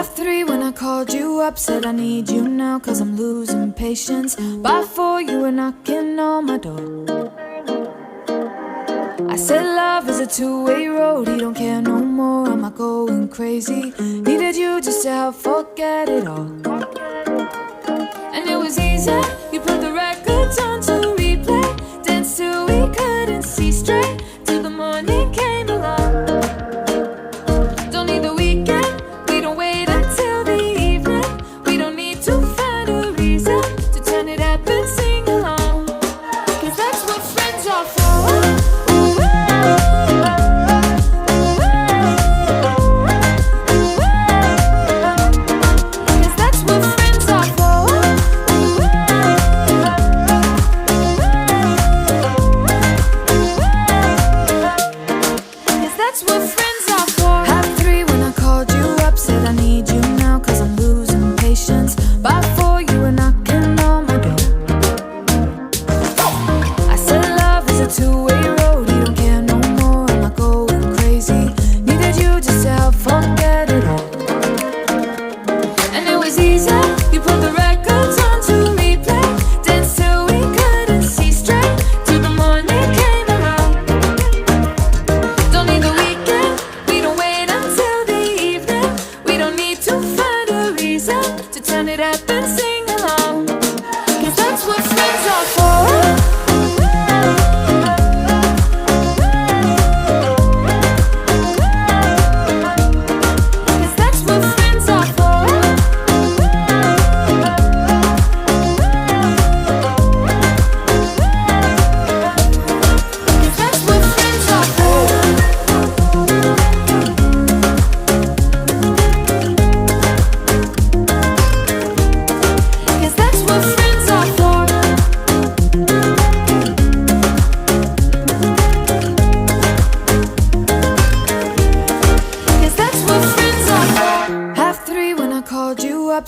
3 when I called you up, said I need you now, cause I'm losing patience. By 4 you were knocking on my door. I said love is a two-way road, he don't care no more, am I going crazy? Needed you just to help forget it all. And it was easy, you put the records on to replay, danced till we couldn't see straight, till the morning came along. Don't need the weekend, we don't wait until the evening, we don't need to find a reason to turn it up and sing along, cause that's what friends are for.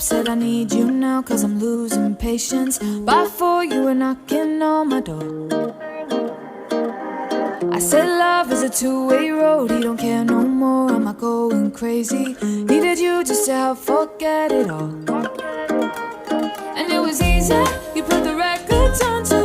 Said I need you now, cause I'm losing patience. By 4 you were knocking on my door. I said love is a two-way road, he don't care no more, am I going crazy? Needed you just to help forget it all. And it was easy, you put the records on to